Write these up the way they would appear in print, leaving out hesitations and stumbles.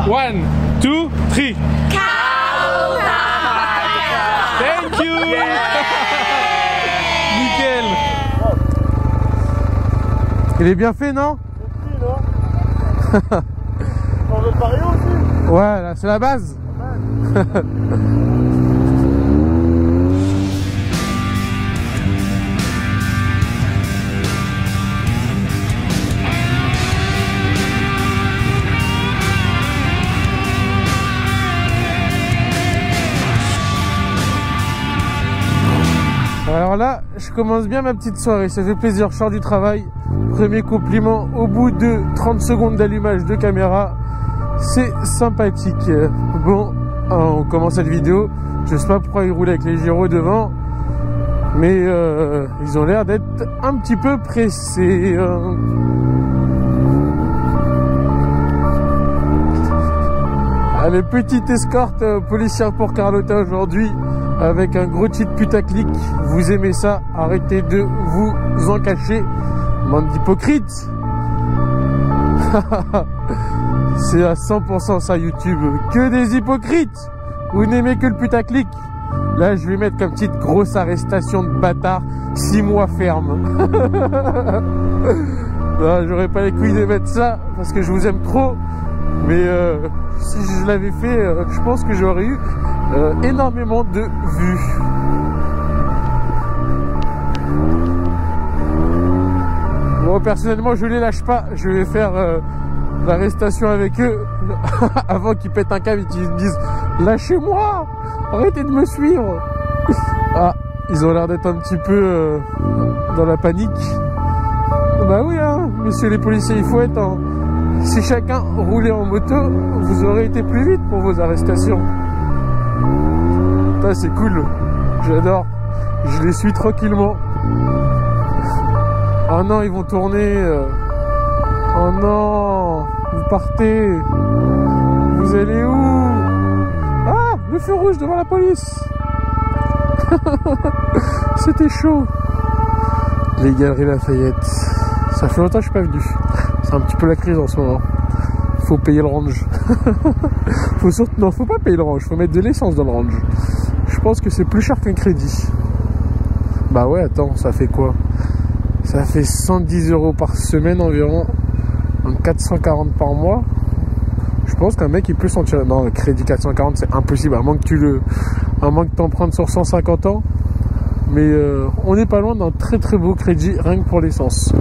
1, 2, 3. Thank you. Nickel. Il est bien fait, non? On veut parier aussi? Ouais, là, c'est la base. Alors là, je commence bien ma petite soirée, ça fait plaisir, je sors du travail. Premier compliment au bout de 30 secondes d'allumage de caméra. C'est sympathique. Bon, on commence cette vidéo. Je sais pas pourquoi ils roulent avec les gyros devant, mais ils ont l'air d'être un petit peu pressés. Allez, petite escorte policière pour Carlotta aujourd'hui, avec un gros titre putaclic. Vous aimez ça? Arrêtez de vous en cacher, bande d'hypocrites. C'est à 100% ça YouTube, que des hypocrites. Vous n'aimez que le putaclic. Là je vais mettre comme petite grosse arrestation de bâtard, 6 mois ferme. J'aurais pas les couilles de mettre ça parce que je vous aime trop, mais si je l'avais fait, je pense que j'aurais eu énormément de vues. Bon, personnellement je les lâche pas, je vais faire l'arrestation avec eux avant qu'ils pètent un câble et qu'ils me disent lâchez-moi, arrêtez de me suivre. Ah, ils ont l'air d'être un petit peu dans la panique. Bah oui, hein, messieurs les policiers, il faut être en... Si chacun roulait en moto, vous aurez été plus vite pour vos arrestations. Ça c'est cool, j'adore. Je les suis tranquillement. Oh non, ils vont tourner. Oh non, vous partez. Vous allez où? Ah, le feu rouge devant la police. C'était chaud. Les Galeries Lafayette. Ça fait longtemps que je suis pas venu. C'est un petit peu la crise en ce moment. Faut payer le range. Faut surtout... Non, faut pas payer le range. Faut mettre de l'essence dans le range. Je pense que c'est plus cher qu'un crédit. Bah ouais, attends, ça fait quoi? Ça fait 110 € par semaine environ. Donc 440 par mois. Je pense qu'un mec il peut s'en tirer. Non, le crédit 440 c'est impossible, à moins que t'empruntes sur 150 ans. Mais on n'est pas loin d'un très très beau crédit rien que pour l'essence.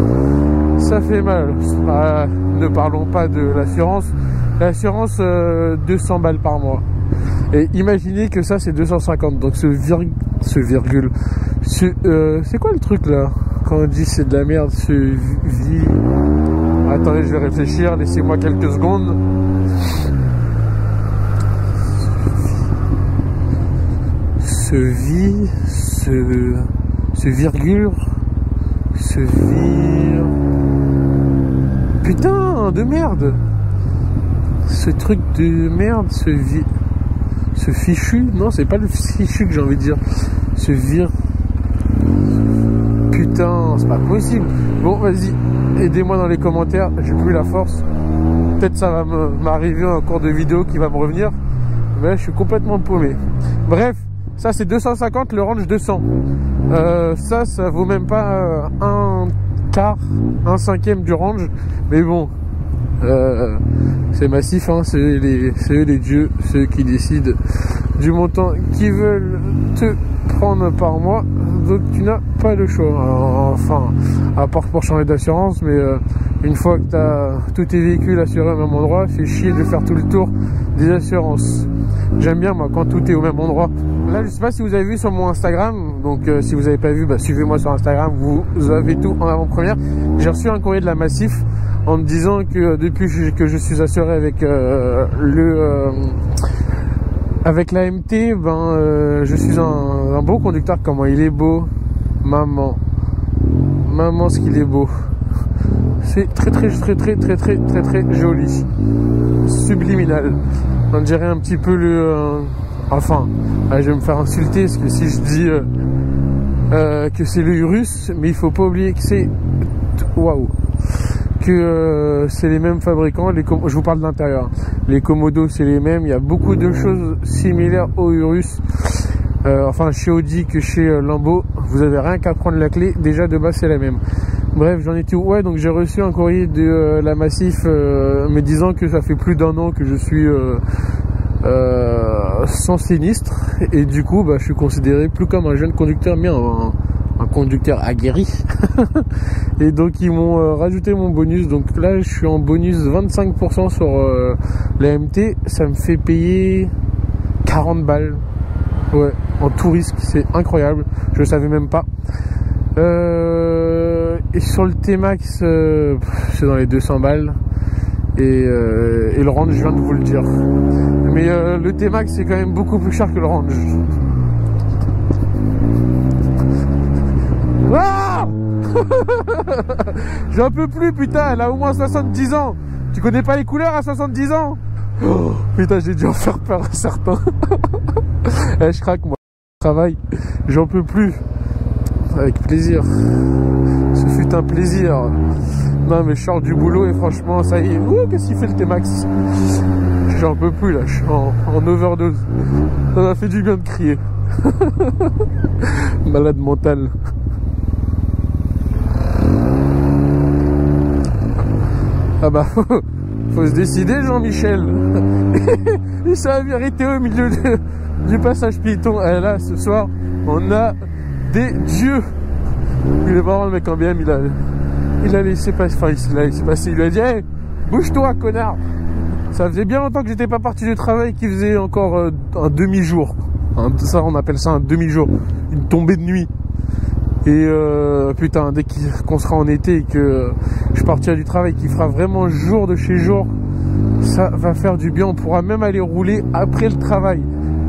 Ça fait mal. Ah, ne parlons pas de l'assurance. L'assurance 200 balles par mois. Et imaginez que ça c'est 250. Donc c'est quoi le truc là? Quand on dit c'est de la merde, Attendez, je vais réfléchir, laissez-moi quelques secondes. Putain, de merde. Ce truc de merde, ce fichu. Non, c'est pas le fichu que j'ai envie de dire. Putain, c'est pas possible. Bon, vas-y, aidez-moi dans les commentaires. J'ai plus la force. Peut-être ça va m'arriver en cours de vidéo qui va me revenir. Mais je suis complètement paumé. Bref, ça c'est 250, le range 200. Ça vaut même pas un quart, un cinquième du range. Mais bon, c'est massif, hein, c'est eux les dieux, ceux qui décident du montant qu'ils veulent te prendre par mois. Donc tu n'as pas le choix. Enfin, à part pour changer d'assurance, mais une fois que tu as tous tes véhicules assurés au même endroit, c'est chier de faire tout le tour des assurances. J'aime bien moi quand tout est au même endroit. Là je sais pas si vous avez vu sur mon Instagram, donc si vous n'avez pas vu, bah, suivez-moi sur Instagram, vous avez tout en avant-première. J'ai reçu un courrier de la Massif en me disant que depuis que je suis assuré avec avec l'AMT, je suis un beau conducteur. Comment il est beau, maman, ce qu'il est beau. C'est très joli, subliminal. On dirait un petit peu enfin, je vais me faire insulter parce que si je dis que c'est le Urus, mais il faut pas oublier que c'est waouh, que c'est les mêmes fabricants. Je vous parle de l'intérieur. Les Komodo, c'est les mêmes. Il y a beaucoup de choses similaires au Urus. Enfin, chez Audi que chez Lambo. Vous avez rien qu'à prendre la clé. Déjà, de base, c'est la même. Bref, j'en étais où? Ouais, donc j'ai reçu un courrier de la Massif me disant que ça fait plus d'1 an que je suis sans sinistre. Et du coup, bah, je suis considéré plus comme un jeune conducteur, mais un conducteur aguerri. Et donc ils m'ont rajouté mon bonus. Donc là je suis en bonus 25% sur la MT. Ça me fait payer 40 balles, ouais, en tout risque. C'est incroyable, je savais même pas. Et sur le T-Max c'est dans les 200 balles. Et le Range, je viens de vous le dire. Mais le T-Max c'est quand même beaucoup plus cher que le Range. Ah j'en peux plus, putain, elle a au moins 70 ans. Tu connais pas les couleurs à 70 ans? Oh, putain, j'ai dû en faire peur à certains. Je craque, moi. Travail, j'en peux plus. Avec plaisir. Ce fut un plaisir. Non, mais je sors du boulot et franchement, ça y est. Ouh, qu'est-ce qu'il fait le T-Max? J'en peux plus, là. Je suis en overdose. Ça m'a fait du bien de crier. Malade mental. Ah bah, faut se décider, Jean-Michel. Et ça a vérité au milieu du passage piéton. Et là, ce soir, on a des dieux. Il est marrant, le mec en BM, il a laissé passer, enfin, il a laissé passer, il lui a dit, hey, bouge-toi, connard. Ça faisait bien longtemps que j'étais pas parti du travail, qu'il faisait encore un demi-jour. Ça, on appelle ça un demi-jour. Une tombée de nuit. Et putain, dès qu'on sera en été et que je partirai du travail, qui fera vraiment jour de chez jour, ça va faire du bien. On pourra même aller rouler après le travail.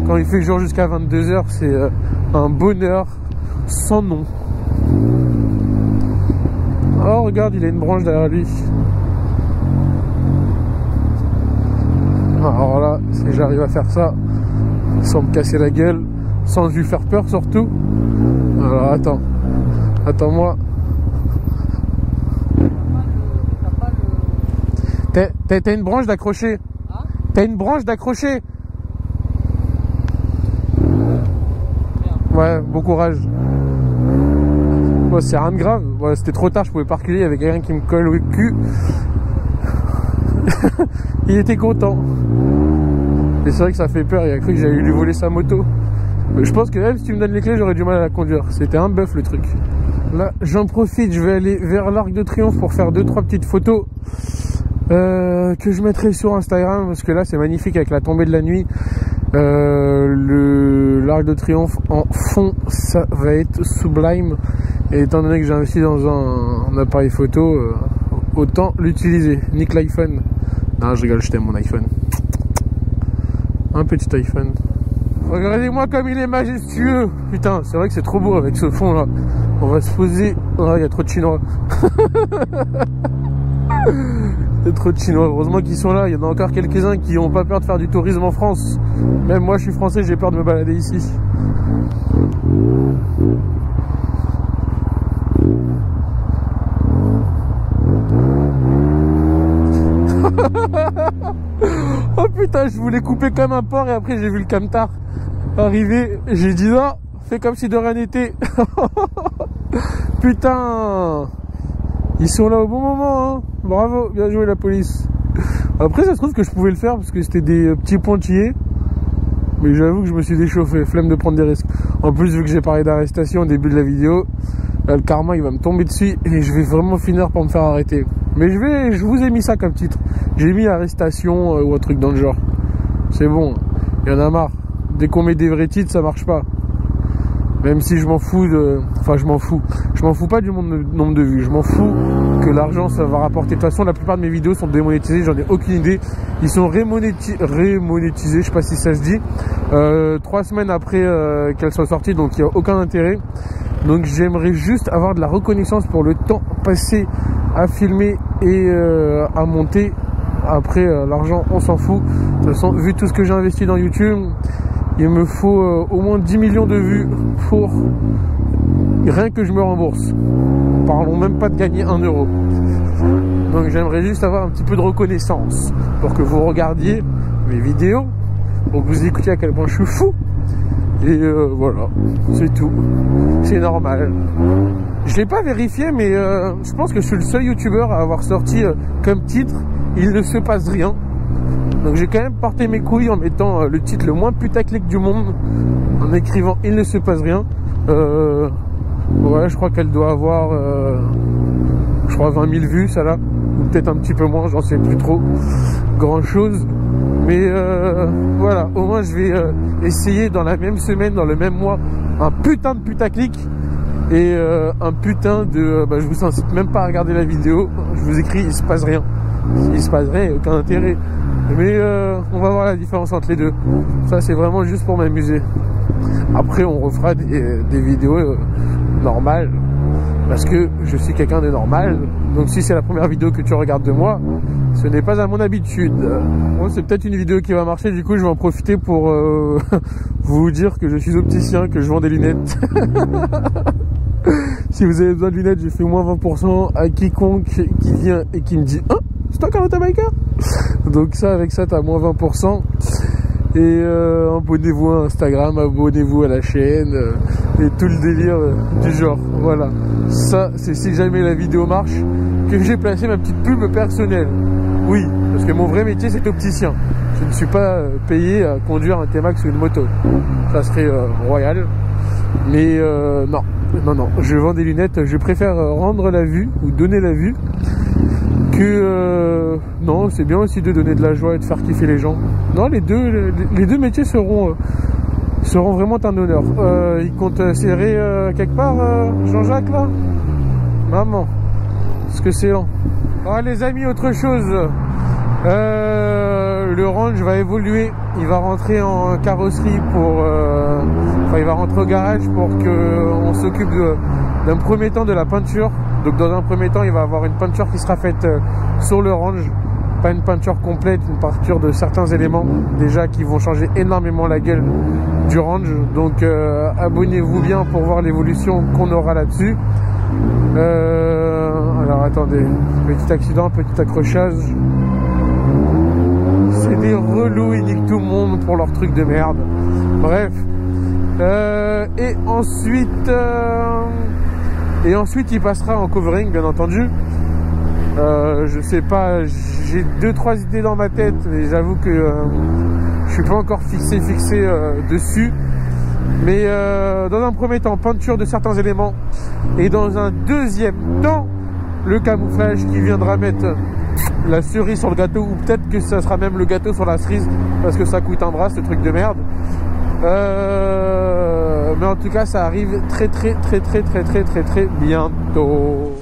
Quand il fait jour jusqu'à 22 h, c'est un bonheur sans nom. Oh, regarde, il a une branche derrière lui. Alors là, si j'arrive à faire ça sans me casser la gueule, sans lui faire peur surtout. Alors attends. Attends-moi. T'as une branche d'accrocher. Hein? T'as une branche d'accrocher. Ouais, bon courage. Bon, c'est rien de grave. Ouais, c'était trop tard, je pouvais pas reculer. Il y avait quelqu'un qui me colle au cul. Il était content. Et c'est vrai que ça fait peur. Il a cru que j'allais lui voler sa moto. Je pense que même si tu me donnes les clés, j'aurais du mal à la conduire. C'était un bœuf le truc. Là, j'en profite, je vais aller vers l'Arc de Triomphe pour faire 2-3 petites photos que je mettrai sur Instagram, parce que là, c'est magnifique avec la tombée de la nuit. L'Arc de Triomphe en fond, ça va être sublime. Et étant donné que j'ai investi dans un appareil photo, autant l'utiliser. Nique l'iPhone. Non, je rigole, je t'aime mon iPhone. Un petit iPhone. Regardez-moi comme il est majestueux. Putain, c'est vrai que c'est trop beau avec ce fond là. On va se poser. Oh, il y a trop de Chinois. Il y a trop de Chinois. Heureusement qu'ils sont là. Il y en a encore quelques-uns qui n'ont pas peur de faire du tourisme en France. Même moi, je suis français, j'ai peur de me balader ici. Oh putain, je voulais couper comme un porc et après j'ai vu le camtar arriver. J'ai dit non, fais comme si de rien n'était. Putain, ils sont là au bon moment, hein. Bravo, bien joué la police. Après, ça se trouve que je pouvais le faire parce que c'était des petits pointillés. Mais j'avoue que je me suis déchauffé, flemme de prendre des risques. En plus, vu que j'ai parlé d'arrestation au début de la vidéo, là, le karma il va me tomber dessus et je vais vraiment finir par me faire arrêter. Mais je vous ai mis ça comme titre. J'ai mis arrestation ou un truc dans le genre. C'est bon, il y en a marre. Dès qu'on met des vrais titres, ça marche pas. Même si je m'en fous de... Enfin, je m'en fous. Je m'en fous pas du nombre de vues. Je m'en fous que l'argent, ça va rapporter. De toute façon, la plupart de mes vidéos sont démonétisées. J'en ai aucune idée. Ils sont rémonétisés. Je sais pas si ça se dit. 3 semaines après qu'elles soient sorties. Donc, il n'y a aucun intérêt. Donc, j'aimerais juste avoir de la reconnaissance pour le temps passé à filmer et à monter. Après, l'argent, on s'en fout. De toute façon, vu tout ce que j'ai investi dans YouTube... Il me faut au moins 10 millions de vues pour rien que je me rembourse. Parlons même pas de gagner 1 euro. Donc j'aimerais juste avoir un petit peu de reconnaissance pour que vous regardiez mes vidéos, pour que vous écoutiez à quel point je suis fou. Et voilà, c'est tout. C'est normal. Je l'ai pas vérifié, mais je pense que je suis le seul youtubeur à avoir sorti comme titre « Il ne se passe rien ». Donc j'ai quand même porté mes couilles en mettant le titre le moins putaclic du monde, en écrivant « Il ne se passe rien ». Ouais, je crois qu'elle doit avoir, je crois 20 000 vues, ça là, ou peut-être un petit peu moins, j'en sais plus trop, grand chose. Mais voilà, au moins je vais essayer dans la même semaine, dans le même mois, un putain de putaclic et un putain de... je vous incite même pas à regarder la vidéo, je vous écris il se passe rien. Il se passe rien, il n'y a aucun intérêt. Mais on va voir la différence entre les deux. Ça c'est vraiment juste pour m'amuser. Après on refera des vidéos normales, parce que je suis quelqu'un de normal. Donc si c'est la première vidéo que tu regardes de moi, ce n'est pas à mon habitude. Bon, c'est peut-être une vidéo qui va marcher, du coup je vais en profiter pour vous dire que je suis opticien, que je vends des lunettes. Si vous avez besoin de lunettes, j'ai fait moins 20% à quiconque qui vient et qui me dit « Ah, c'est toi Carlota Biker ?» Donc ça, avec ça, t'as moins 20%. Et abonnez-vous à Instagram, abonnez-vous à la chaîne, et tout le délire du genre. Voilà. Ça, c'est si jamais la vidéo marche, que j'ai placé ma petite pub personnelle. Oui, parce que mon vrai métier, c'est opticien. Je ne suis pas payé à conduire un T-Max ou une moto. Ça serait royal. Mais non, je vends des lunettes, je préfère rendre la vue ou donner la vue que non, c'est bien aussi de donner de la joie et de faire kiffer les gens. Non, les deux métiers seront vraiment un honneur. Il compte serrer quelque part, Jean-Jacques là? Maman, est-ce que c'est lent? Ah les amis, autre chose. Le Range va évoluer, il va rentrer en carrosserie pour... il va rentrer au garage pour qu'on s'occupe d'un premier temps de la peinture. Donc dans un premier temps, il va avoir une peinture qui sera faite sur le Range. Pas une peinture complète, une peinture de certains éléments déjà qui vont changer énormément la gueule du Range. Donc abonnez-vous bien pour voir l'évolution qu'on aura là-dessus. Alors attendez, petit accident, petit accrochage. C'est des relous, ils niquent tout le monde pour leur truc de merde. Bref. Et ensuite il passera en covering, bien entendu. Je sais pas, j'ai 2-3 idées dans ma tête, mais j'avoue que je suis pas encore fixé dessus. Mais dans un premier temps, peinture de certains éléments, et dans un deuxième temps, le camouflage qui viendra mettre la cerise sur le gâteau, ou peut-être que ça sera même le gâteau sur la cerise, parce que ça coûte un bras ce truc de merde. Mais en tout cas ça arrive très bientôt.